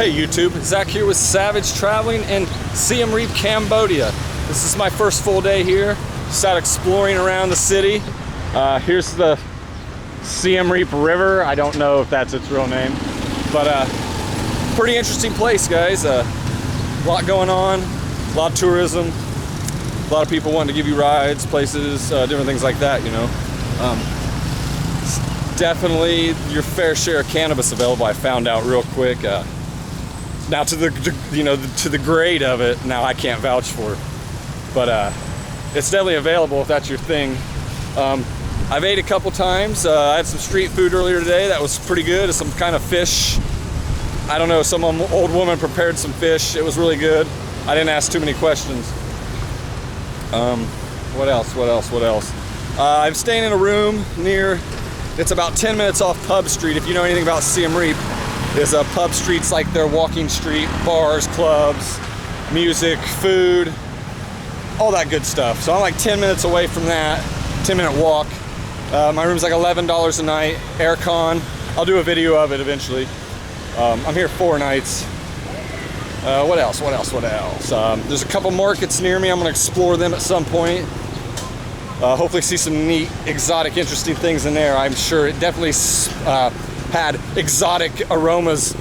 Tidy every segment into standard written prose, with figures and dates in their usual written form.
Hey YouTube, Zach here with Savage Traveling in Siem Reap, Cambodia. This is my first full day here. Just out exploring around the city. Here's the Siem Reap River. I don't know if that's its real name, but pretty interesting place, guys. A lot going on, a lot of tourism, a lot of people wanting to give you rides, places, different things like that, you know. Definitely your fair share of cannabis available. I found out real quick. Now to the grade of it, now I can't vouch for, but it's definitely available if that's your thing. I've ate a couple times. I had some street food earlier today that was pretty good. Some kind of fish. I don't know, some old woman prepared some fish. It was really good. I didn't ask too many questions. What else? I'm staying in a room near, it's about 10 minutes off Pub Street. If you know anything about Siem Reap, is a pub street's like their walking street, bars, clubs, music, food, all that good stuff. So I'm like 10 minutes away from that, 10-minute walk. My room's like $11 a night, aircon. I'll do a video of it eventually. I'm here 4 nights. What else? There's a couple markets near me. I'm gonna explore them at some point. Hopefully see some neat, exotic, interesting things in there. I'm sure it definitely had exotic aromas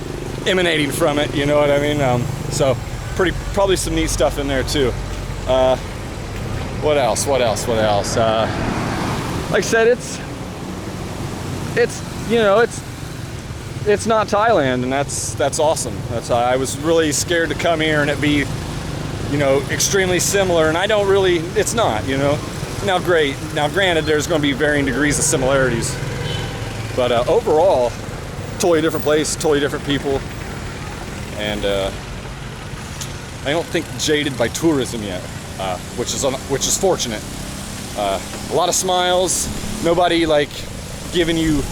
emanating from it, you know what I mean? So probably some neat stuff in there too. What else? Like I said, it's not Thailand, and that's awesome. I was really scared to come here and it be, you know, extremely similar, and it's not, you know. Now granted, there's going to be varying degrees of similarities, but overall, totally different place, totally different people, and I don't think jaded by tourism yet, which is fortunate. A lot of smiles, nobody like giving you,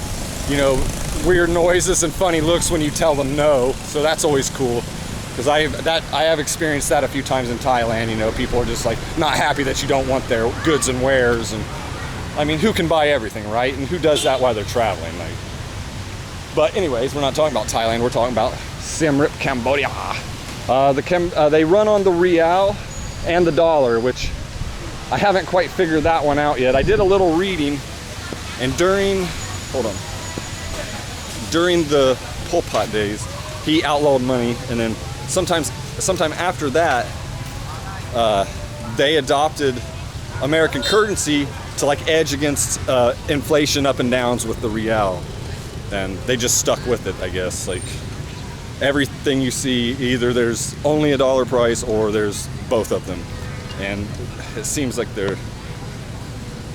you know, weird noises and funny looks when you tell them no, so that's always cool. Because I have experienced that a few times in Thailand. You know, people are just like not happy that you don't want their goods and wares, and I mean, who can buy everything, right? And who does that while they're traveling? Like, but anyways, we're not talking about Thailand. We're talking about Siem Reap, Cambodia. They run on the rial and the dollar, which I haven't quite figured that one out yet. I did a little reading, and during the Pol Pot days, he outlawed money, and then sometime after that, they adopted American currency to like edge against inflation up and downs with the real, and they just stuck with it, I guess. Like everything you see, either there's only a dollar price or there's both of them, and it seems like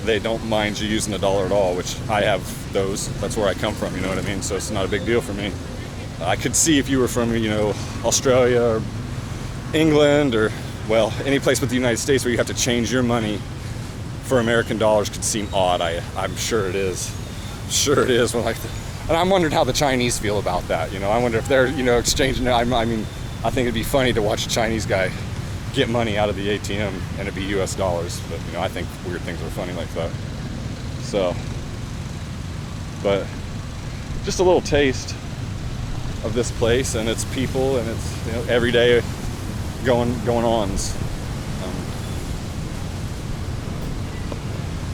they don't mind you using a dollar at all, which I have those. That's where I come from, you know what I mean? So it's not a big deal for me. I could see if you were from, you know, Australia or England, or, well, any place but the United States where you have to change your money for American dollars could seem odd. I'm sure it is. And I'm wondering how the Chinese feel about that. You know, I wonder if they're, you know, exchanging. I mean, I think it'd be funny to watch a Chinese guy get money out of the ATM and it'd be US dollars. But, you know, I think weird things are funny like that. So, but just a little taste of this place and its people and its, you know, everyday going-ons.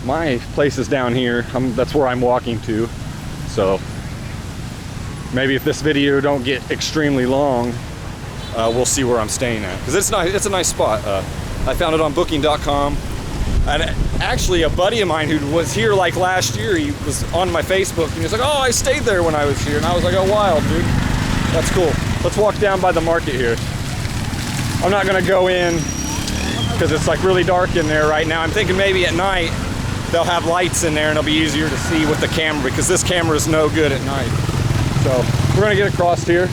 My place is down here. That's where I'm walking to. So maybe if this video don't get extremely long, we'll see where I'm staying at, because it's nice. It's a nice spot. I found it on Booking.com, and actually a buddy of mine who was here like last year, he was on my Facebook and he was like, "Oh, I stayed there when I was here," and I was like, "Oh, wild, dude." That's cool. Let's walk down by the market here. I'm not gonna go in because it's like really dark in there right now. I'm thinking maybe at night they'll have lights in there and it'll be easier to see with the camera, because this camera is no good at night. So we're gonna get across here.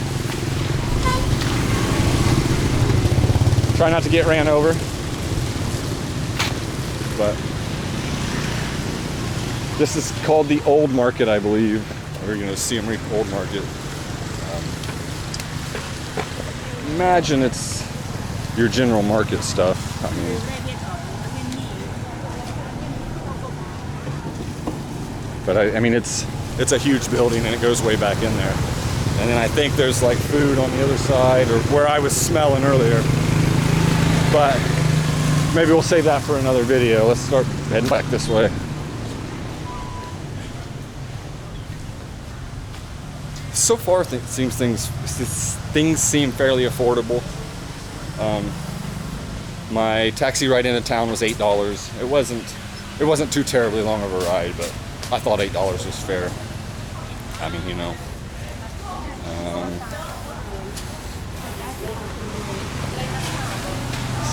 Try not to get ran over. But this is called the Old Market, I believe. Or, you know, Siem Reap Old Market. Imagine it's your general market stuff. I mean, but I mean it's a huge building and it goes way back in there. And then I think there's like food on the other side, or where I was smelling earlier. But maybe we'll save that for another video. Let's start heading back this way. So far, things seem fairly affordable. My taxi ride into town was $8. It wasn't too terribly long of a ride, but I thought $8 was fair. I mean, you know.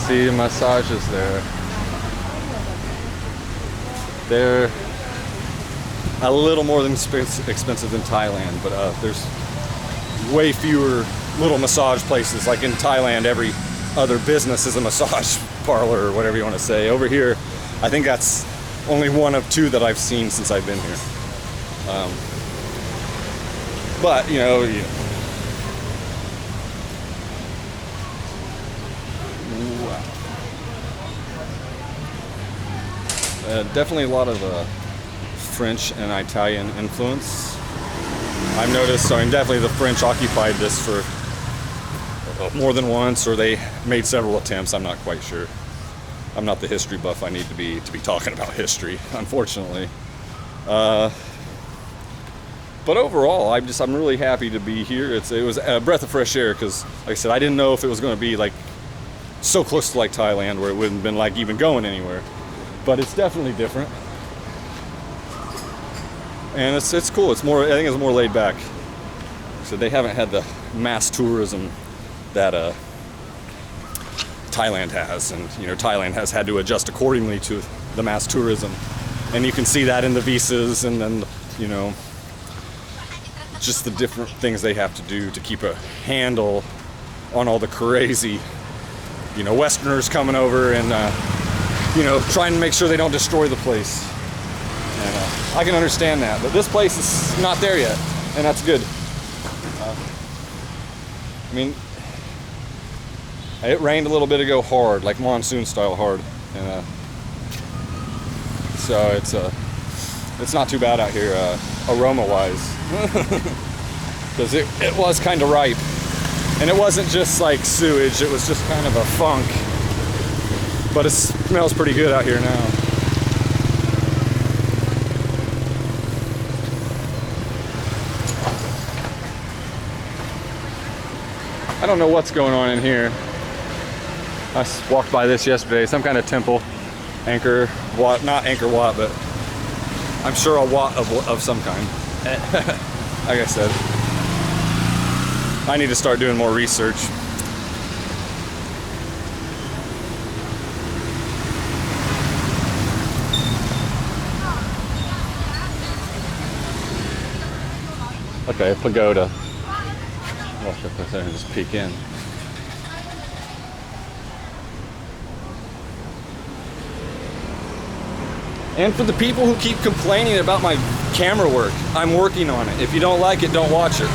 See the massages there. They're a little more than expensive than Thailand, but there's way fewer little massage places. Like in Thailand, every other business is a massage parlor or whatever you want to say. Over here, I think that's only one of two that I've seen since I've been here. But you know, definitely a lot of French and Italian influence. I've noticed, I mean, definitely the French occupied this for more than once, or they made several attempts. I'm not quite sure. I'm not the history buff I need to be talking about history, unfortunately. But overall, I'm really happy to be here. It was a breath of fresh air, because, like I said, I didn't know if it was going to be like so close to like Thailand, where it wouldn't have been like even going anywhere. But it's definitely different, and it's cool. It's more, I think it's more laid back. So they haven't had the mass tourism that Thailand has, and you know, Thailand has had to adjust accordingly to the mass tourism, and you can see that in the visas, and then, you know, just the different things they have to do to keep a handle on all the crazy, you know, Westerners coming over and you know, trying to make sure they don't destroy the place. And I can understand that, but this place is not there yet, and that's good. I mean, it rained a little bit ago hard, like monsoon style hard, and so it's not too bad out here aroma wise, because it was kind of ripe, and it wasn't just like sewage, it was just kind of a funk. But it smells pretty good out here now. I don't know what's going on in here. I walked by this yesterday, some kind of temple. Angkor Wat, not Angkor Wat, but I'm sure a Wat of some kind. Like I said, I need to start doing more research. Okay, pagoda. I'll check this there and just peek in. And for the people who keep complaining about my camera work, I'm working on it. If you don't like it, don't watch it.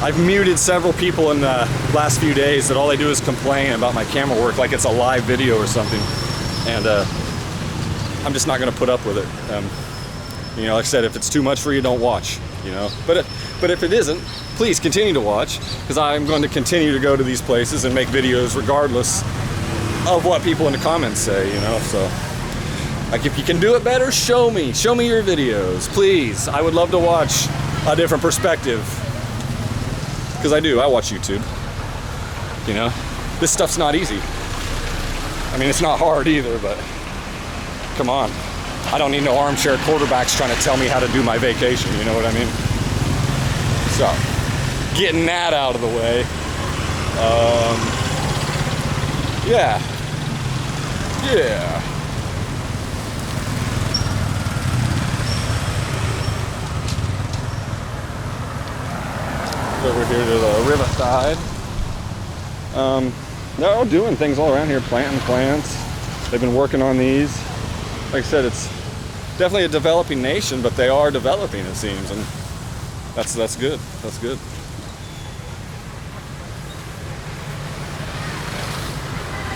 I've muted several people in the last few days that all they do is complain about my camera work like it's a live video or something. And I'm just not going to put up with it. You know, like I said, if it's too much for you, don't watch. You know, but if it isn't, please continue to watch, because I'm going to continue to go to these places and make videos regardless of what people in the comments say. You know, so like if you can do it better, show me your videos, please. I would love to watch a different perspective, because I watch YouTube. You know, this stuff's not easy. I mean, it's not hard either, but come on. I don't need no armchair quarterbacks trying to tell me how to do my vacation, you know what I mean? So, getting that out of the way. Yeah. Over here to the riverside. They're doing things all around here, planting plants. They've been working on these. Like I said, it's definitely a developing nation, but they are developing, it seems, and that's good. That's good.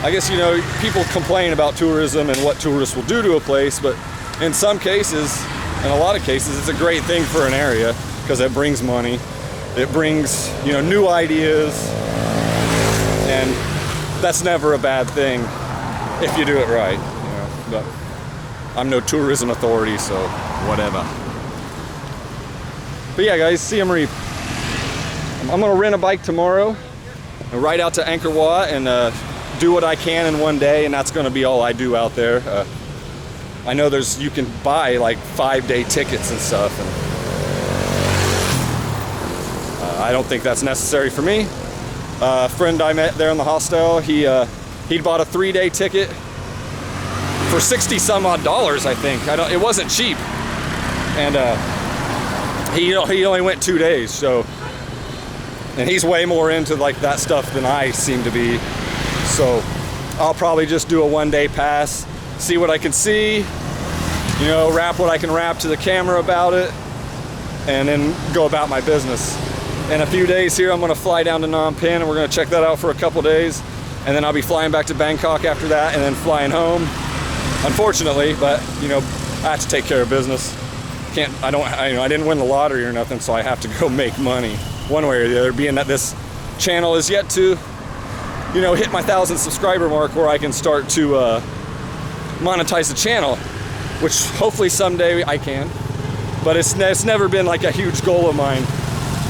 I guess, you know, people complain about tourism and what tourists will do to a place, but in some cases, in a lot of cases, it's a great thing for an area because it brings money. It brings, you know, new ideas, and that's never a bad thing if you do it right, you know. But I'm no tourism authority, so whatever. But yeah, guys, Siem Reap. I'm gonna rent a bike tomorrow and ride out to Angkor Wat and do what I can in one day, and that's gonna be all I do out there. I know you can buy like 5-day tickets and stuff, and I don't think that's necessary for me. A friend I met there in the hostel, he'd bought a 3-day ticket for 60 some odd dollars, I think. It wasn't cheap, and he only went 2 days. So, and he's way more into like that stuff than I seem to be. So I'll probably just do a 1-day pass, see what I can see, you know, wrap what I can wrap to the camera about it, and then go about my business. In a few days here, I'm gonna fly down to Phnom Penh, and we're gonna check that out for a couple days, and then I'll be flying back to Bangkok after that, and then flying home. Unfortunately, but you know, I have to take care of business. I didn't win the lottery or nothing, so I have to go make money one way or the other. Being that this channel is yet to, you know, hit my 1,000 subscriber mark, where I can start to monetize the channel, which hopefully someday I can. But it's never been like a huge goal of mine,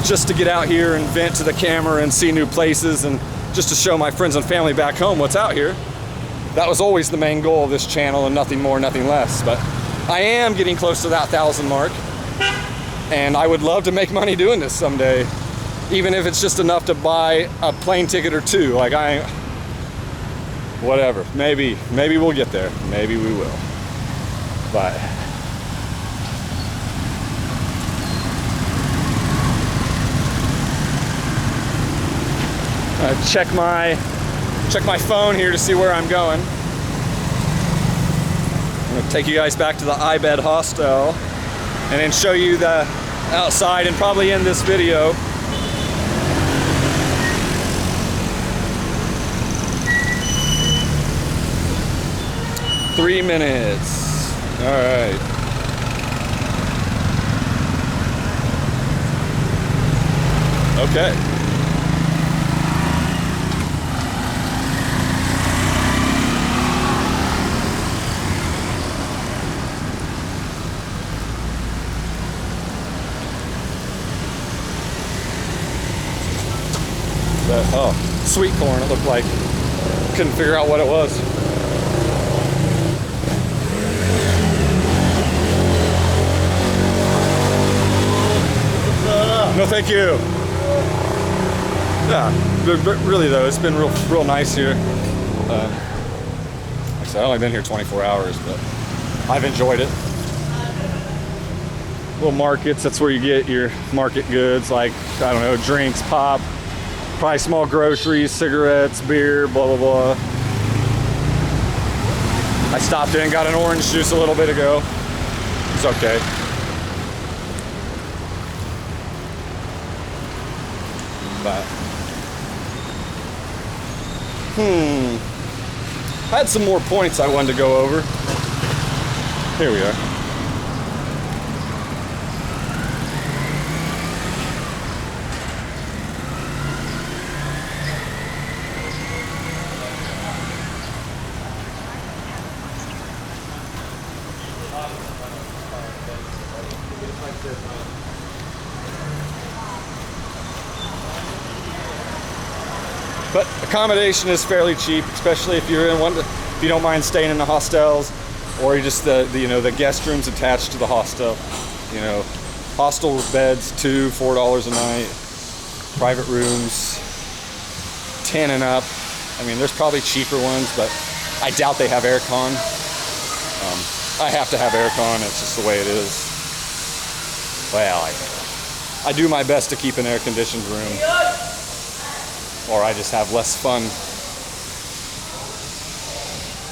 just to get out here and vent to the camera and see new places, and just to show my friends and family back home what's out here. That was always the main goal of this channel, and nothing more, nothing less. But I am getting close to that 1,000 mark, and I would love to make money doing this someday, even if it's just enough to buy a plane ticket or two. Like whatever, maybe we'll get there, maybe we will. But check my phone here to see where I'm going. I'm gonna take you guys back to the iBed hostel and then show you the outside, and probably end this video. Three minutes. All right. Okay. Oh, sweet corn, it looked like. Couldn't figure out what it was. No, thank you. Yeah, but really though, it's been real nice here. Like I said, I've only been here 24 hours, but I've enjoyed it. Little markets, that's where you get your market goods, like, I don't know, drinks, pop, probably small groceries, cigarettes, beer, blah, blah, blah. I stopped in and got an orange juice a little bit ago. It's okay. But, I had some more points I wanted to go over. Here we are. But accommodation is fairly cheap, especially if you're if you don't mind staying in the hostels, or you just the guest rooms attached to the hostel. You know, hostel beds $4 a night, private rooms 10 and up. I mean, there's probably cheaper ones, but I doubt they have aircon. I have to have aircon. It's just the way it is. Well, I do my best to keep an air-conditioned room, or I just have less fun.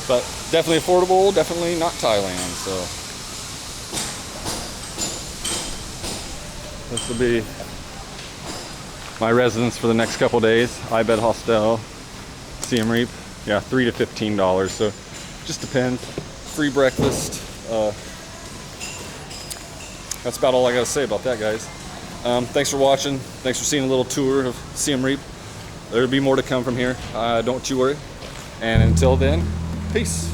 But definitely affordable, definitely not Thailand, so. This will be my residence for the next couple days. iBed Hostel, Siem Reap. Yeah, $3 to $15, so just depends. Free breakfast, that's about all I gotta say about that, guys. Thanks for watching. Thanks for seeing a little tour of Siem Reap. There'll be more to come from here. Don't you worry. And until then, peace.